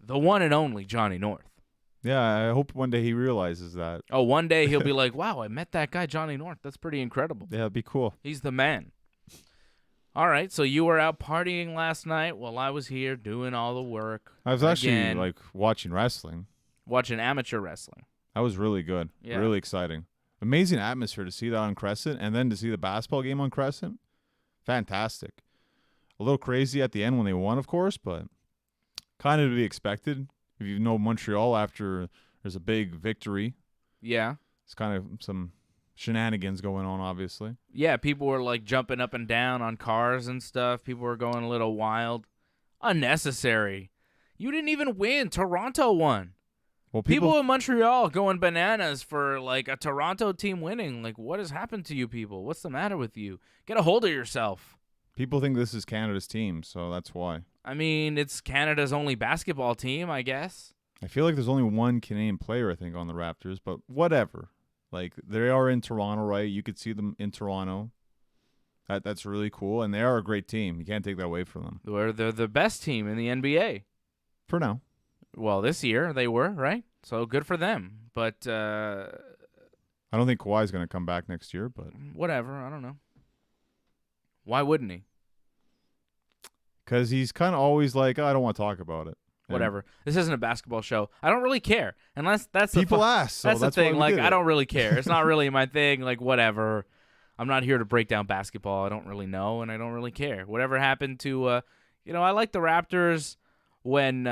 the one and only Johnny North. Yeah, I hope one day he realizes that. Oh, one day he'll be like, "Wow, I met that guy Johnny North. That's pretty incredible." Yeah, it'd be cool. He's the man. All right, so you were out partying last night while I was here doing all the work. I was actually like watching wrestling. Watching amateur wrestling. That was really good. Yeah. Really exciting. Amazing atmosphere to see that on Crescent and then to see the basketball game on Crescent. Fantastic. A little crazy at the end when they won, of course, but kind of to be expected. If you know Montreal after there's a big victory. Yeah. It's kind of some shenanigans going on, obviously. Yeah, people were like jumping up and down on cars and stuff. People were going a little wild. Unnecessary. You didn't even win. Toronto won. Well, people in Montreal going bananas for like a Toronto team winning. Like, what has happened to you people? What's the matter with you? Get a hold of yourself. People think this is Canada's team, so that's why. I mean, it's Canada's only basketball team, I guess. I feel like there's only one Canadian player, I think, on the Raptors, but whatever. Like, they are in Toronto, right? You could see them in Toronto. That's really cool, and they are a great team. You can't take that away from them. They're the best team in the NBA. For now. Well, this year they were, right? So good for them. But I don't think Kawhi's going to come back next year, but whatever. I don't know. Why wouldn't he? Because he's kind of always like, I don't want to talk about it. Whatever. This isn't a basketball show. I don't really care. Unless that's people ask. So that's the thing. Like, I it. don't really care. It's not really my thing. Like, whatever. I'm not here to break down basketball. I don't really know, and I don't really care. Whatever happened to, I like the Raptors when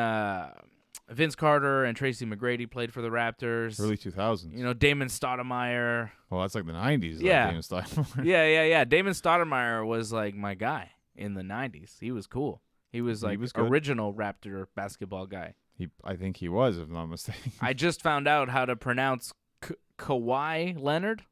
Vince Carter and Tracy McGrady played for the Raptors. Early 2000s. You know, Damon Stoudemire. Well, that's like the 90s. Yeah. Damon Stoudemire. Yeah. Damon Stoudemire was like my guy in the 90s. He was cool. He was like original Raptor basketball guy. I think he was, if I'm not mistaken. I just found out how to pronounce Kawhi Leonard.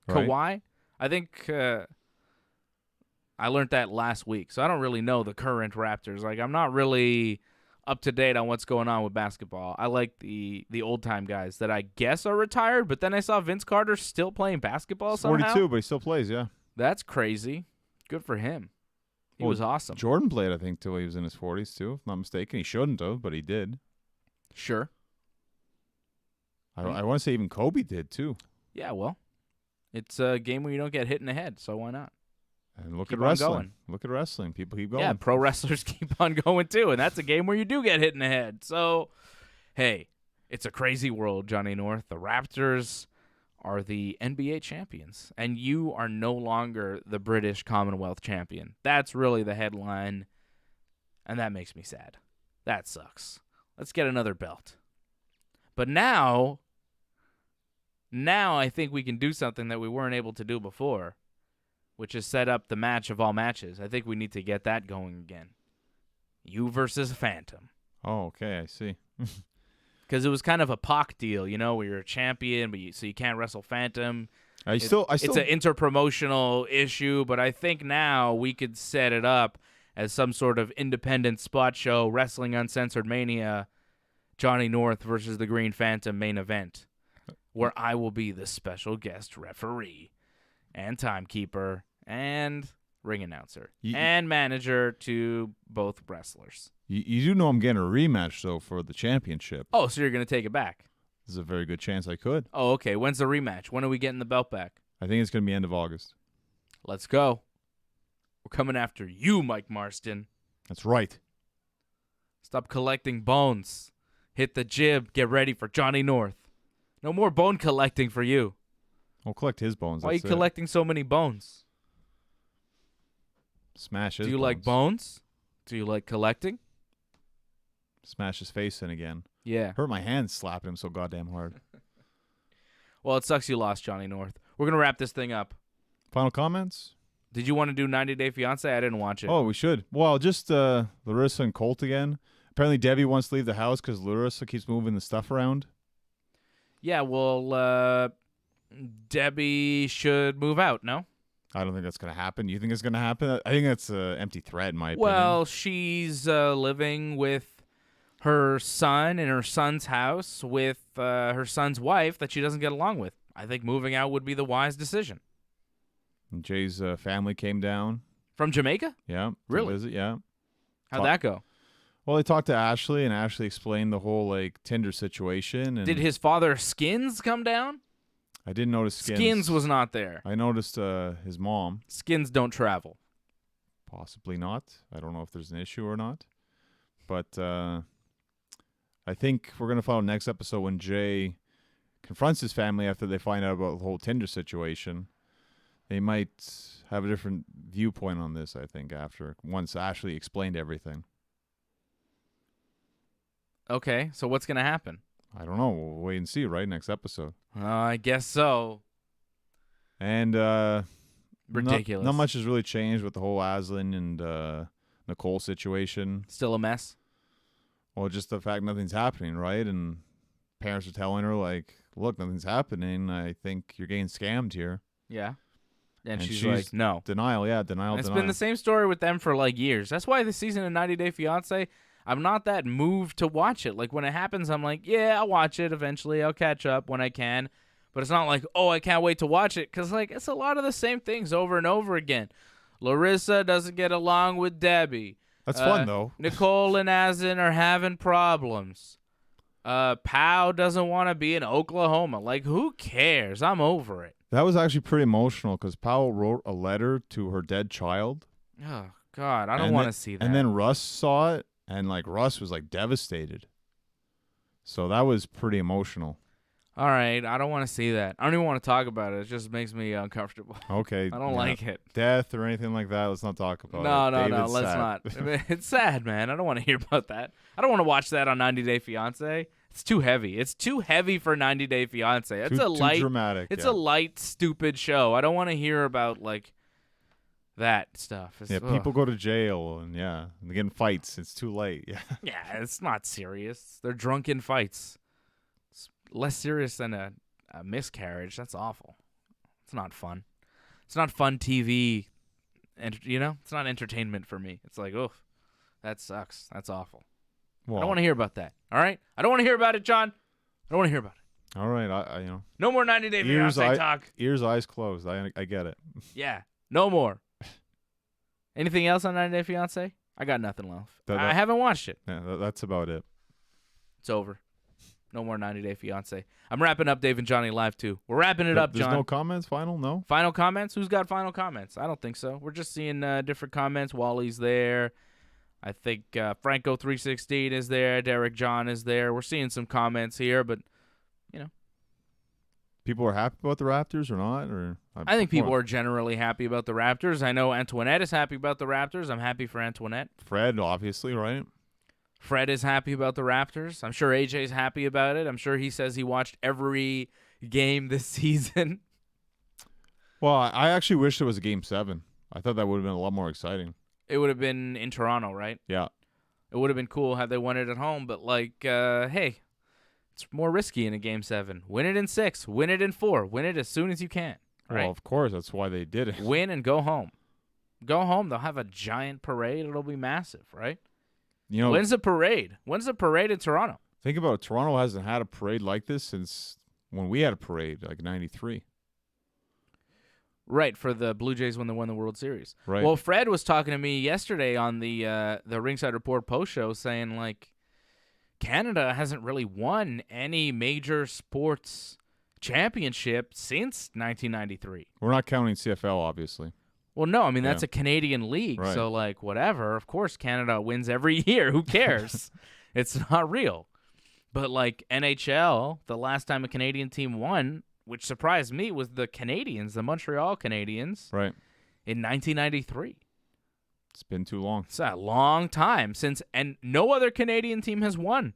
Right. Kawhi. I think I learned that last week, so I don't really know the current Raptors. Like, I'm not really up to date on what's going on with basketball. I like the old time guys that I guess are retired, but then I saw Vince Carter still playing basketball somehow. 42, but he still plays, yeah. That's crazy. Good for him. He was awesome. Jordan played, I think, till he was in his 40s, too, if I'm not mistaken. He shouldn't have, but he did. Sure. I want to say even Kobe did, too. Yeah, well, it's a game where you don't get hit in the head, so why not? And look Keep at on wrestling. going. Look at wrestling. People keep going. Yeah, pro wrestlers keep on going, too, and that's a game where you do get hit in the head. So, hey, it's a crazy world, Johnny North. The Raptors are the NBA champions, and you are no longer the British Commonwealth champion. That's really the headline, and that makes me sad. That sucks. Let's get another belt. But now I think we can do something that we weren't able to do before, which is set up the match of all matches. I think we need to get that going again. You versus Phantom. Oh, okay, I see. Because it was kind of a Pac deal, where you're a champion, but so you can't wrestle Phantom. It's an interpromotional issue, but I think now we could set it up as some sort of independent spot show, Wrestling Uncensored Mania, Johnny North versus the Green Phantom main event, where I will be the special guest referee and timekeeper and ring announcer and manager to both wrestlers. You do know I'm getting a rematch, though, for the championship. Oh, so you're going to take it back? There's a very good chance I could. Oh, okay. When's the rematch? When are we getting the belt back? I think it's going to be end of August. Let's go. We're coming after you, Mike Marston. That's right. Stop collecting bones. Hit the jib. Get ready for Johnny North. No more bone collecting for you. I'll collect his bones. Why are you collecting so many bones? Smash his bones. Do you like bones? Do you like collecting? Smash his face in again. Yeah. Hurt my hand slapping him so goddamn hard. Well, it sucks you lost, Johnny North. We're going to wrap this thing up. Final comments? Did you want to do 90 Day Fiancé? I didn't watch it. Oh, we should. Well, just Larissa and Colt again. Apparently Debbie wants to leave the house because Larissa keeps moving the stuff around. Yeah, well, Debbie should move out, no? I don't think that's going to happen. You think it's going to happen? I think that's an empty threat in my opinion. Well, she's living with her son in her son's house with her son's wife that she doesn't get along with. I think moving out would be the wise decision. And Jay's family came down. From Jamaica? Yeah. Really? To visit, yeah. How'd that go? Well, they talked to Ashley, and Ashley explained the whole Tinder situation. And did his father Skins come down? I didn't notice Skins. Skins was not there. I noticed his mom. Skins don't travel. Possibly not. I don't know if there's an issue or not. But I think we're going to follow next episode when Jay confronts his family after they find out about the whole Tinder situation. They might have a different viewpoint on this, I think, once Ashley explained everything. Okay, so what's going to happen? I don't know. We'll wait and see, right? Next episode. I guess so. And ridiculous. Not much has really changed with the whole Aslan and Nicole situation. Still a mess? Well, just the fact nothing's happening, right? And parents are telling her, look, nothing's happening. I think you're getting scammed here. Yeah. And she's like, no. Denial, yeah, denial. It's been the same story with them for years. That's why this season of 90 Day Fiancé, I'm not that moved to watch it. When it happens, I'm like, yeah, I'll watch it eventually. I'll catch up when I can. But it's not like, oh, I can't wait to watch it. Because, it's a lot of the same things over and over again. Larissa doesn't get along with Debbie. That's fun, though. Nicole and Azin are having problems. Pow doesn't want to be in Oklahoma. Who cares? I'm over it. That was actually pretty emotional because Powell wrote a letter to her dead child. Oh, God. I don't want to see that. And then Russ saw it, and Russ was devastated. So that was pretty emotional. All right. I don't want to see that. I don't even want to talk about it. It just makes me uncomfortable. Okay. I don't like it. Death or anything like that, let's not talk about it. No, let's not. It's sad, man. I don't want to hear about that. I don't want to watch that on 90 Day Fiancé. It's too heavy. It's too heavy for 90 Day Fiancé. It's too dramatic. It's a light, stupid show. I don't want to hear about that stuff. People go to jail and they get in fights. It's too late. Yeah. Yeah, it's not serious. They're drunken fights. It's less serious than a miscarriage. That's awful. It's not fun. It's not fun TV. And it's not entertainment for me. It's that sucks. That's awful. Well, I don't want to hear about that. All right? I don't want to hear about it, John. I don't want to hear about it. All right. I No more 90 Day Fiancé talk. Ears, eyes closed. I get it. Yeah. No more. Anything else on 90 Day Fiancé? I got nothing left. That- I haven't watched it. Yeah, that's about it. It's over. No more 90 Day Fiancé. I'm wrapping up Dave and Johnny Live, too. We're wrapping it up, There's John. no comments? Final? No? Final comments? Who's got final comments? I don't think so. We're just seeing different comments. Wally's there. I think Franco316 is there. Derek John is there. We're seeing some comments here, but, you know. People are happy about the Raptors or not? Or I think people are generally happy about the Raptors. I know Antoinette is happy about the Raptors. I'm happy for Antoinette. Fred, obviously, right? Fred is happy about the Raptors. I'm sure AJ's happy about it. I'm sure he says he watched every game this season. Well, I actually wish there was a Game 7. I thought that would have been a lot more exciting. It would have been in Toronto, right? Yeah. It would have been cool had they won it at home, but hey, it's more risky in a Game 7. Win it in 6. Win it in 4. Win it as soon as you can. Right? Well, of course. That's why they did it. Win and go home. Go home. They'll have a giant parade. It'll be massive, right? You know, When's the parade? When's the parade in Toronto? think about it. Toronto hasn't had a parade like this since when we had a parade, like 93. Right, for the Blue Jays when they won the World Series. Right. Well, Fred was talking to me yesterday on the Ringside Report post show saying, like, Canada hasn't really won any major sports championship since 1993. We're not counting CFL, obviously. Well, no, I mean, that's Yeah. a Canadian league, Right. so, like, whatever. Of course, Canada wins every year. Who cares? It's not real. But, like, NHL, the last time a Canadian team won, which surprised me, was the Canadians, the Montreal Canadiens, Right. in 1993. It's been too long. It's a long time since, and no other Canadian team has won.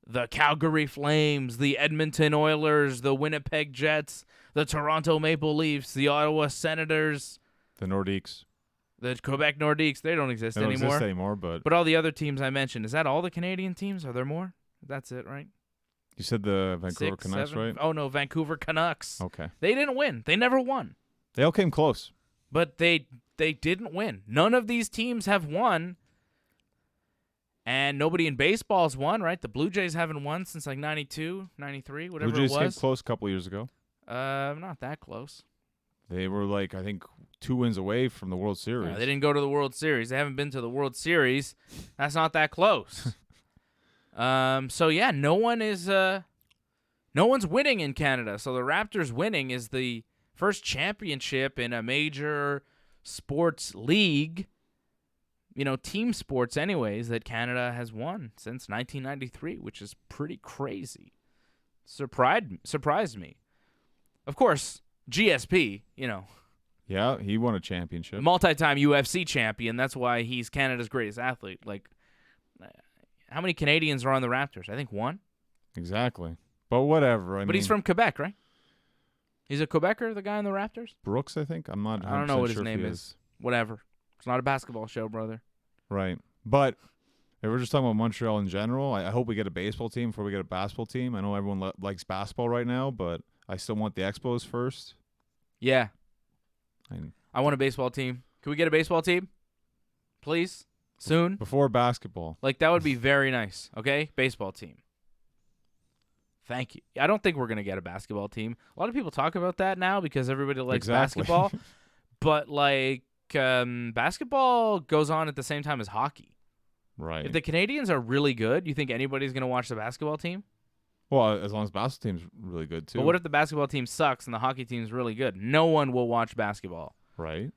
The Calgary Flames, the Edmonton Oilers, the Winnipeg Jets, the Toronto Maple Leafs, the Ottawa Senators, The Nordiques. the Quebec Nordiques. They don't exist They don't anymore. exist anymore, but But all the other teams I mentioned, is that all the Canadian teams? Are there more? That's it, right? you said the Vancouver 6, Canucks, 7? right? Oh, no, Vancouver Canucks. Okay. They didn't win. They never won. They all came close. But they didn't win. None of these teams have won. And nobody in baseball's won, right? The Blue Jays haven't won since like 92, 93, whatever Blue Jays it came was. close a couple years ago. Not that close. They were like, I think, 2 wins away from the World Series. No, they didn't go to the World Series. They haven't been to the World Series. That's not that close. So yeah, no one's winning in Canada. So the Raptors winning is the first championship in a major sports league, team sports anyways, that Canada has won since 1993, which is pretty crazy. Surprised me. Of course, GSP, Yeah, he won a championship. multi-time UFC champion. That's why he's Canada's greatest athlete. Like, how many Canadians are on the Raptors? I think one. Exactly. But whatever. I But mean, he's from Quebec, right? He's a Quebecer, the guy in the Raptors? Brooks, I think. I'm not 100% I don't know what his sure if name he is. Whatever. It's not a basketball show, brother. Right. But if we're just talking about Montreal in general, I hope we get a baseball team before we get a basketball team. I know everyone likes basketball right now, but I still want the Expos first. Yeah. And I want a baseball team. Can we get a baseball team? Please? Soon? before basketball. Like, that would be very nice, okay? Baseball team. Thank you. I don't think we're going to get a basketball team. A lot of people talk about that now because everybody likes Exactly. basketball. But, like, basketball goes on at the same time as hockey. Right. If the Canadians are really good, you think anybody's going to watch the basketball team? Well, as long as basketball team's really good, too. But what if the basketball team sucks and the hockey team's really good? No one will watch basketball. Right.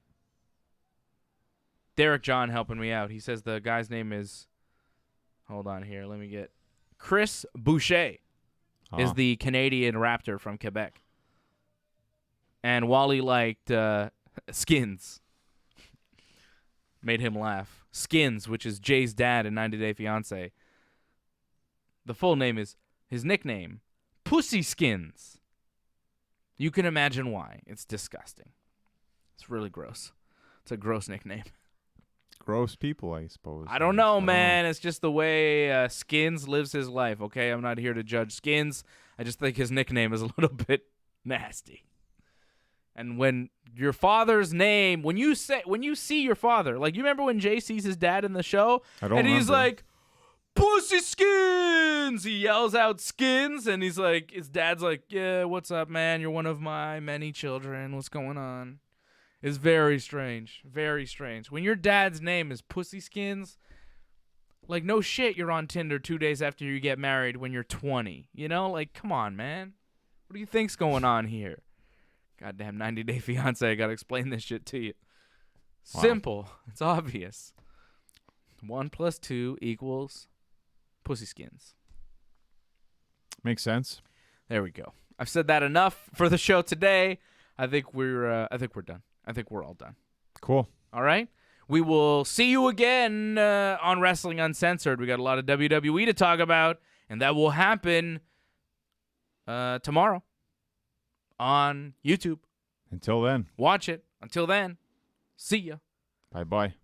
Derek John helping me out. He says the guy's name is, hold on here, let me get, Chris Boucher is the Canadian Raptor from Quebec. And Wally liked Skins. Made him laugh. Skins, which is Jay's dad in 90 Day Fiancé. The full name is, his nickname, Pussy Skins. You can imagine why. It's disgusting. It's really gross. It's a gross nickname. Gross people, I suppose. I don't know, man. It's just the way Skins lives his life, okay? I'm not here to judge Skins. I just think his nickname is a little bit nasty. And when your father's name, when you see your father, like, you remember when Jay sees his dad in the show? I don't and he's remember. like, Pussy Skins! He yells out Skins, and he's like, his dad's like, yeah, what's up, man? You're one of my many children. What's going on? is very strange. Very strange. When your dad's name is Pussy Skins, like, no shit you're on Tinder 2 days after you get married when you're 20. You know? Like, come on, man. What do you think's going on here? Goddamn 90 Day Fiancé, I gotta explain this shit to you. Wow. Simple. It's obvious. 1 + 2 = Pussy Skins. Makes sense. There we go. I've said that enough for the show today. I think we're done. I think we're all done. Cool. All right? We will see you again on Wrestling Uncensored. We got a lot of WWE to talk about, and that will happen tomorrow on YouTube. Until then. Watch it. Until then, see ya. Bye-bye.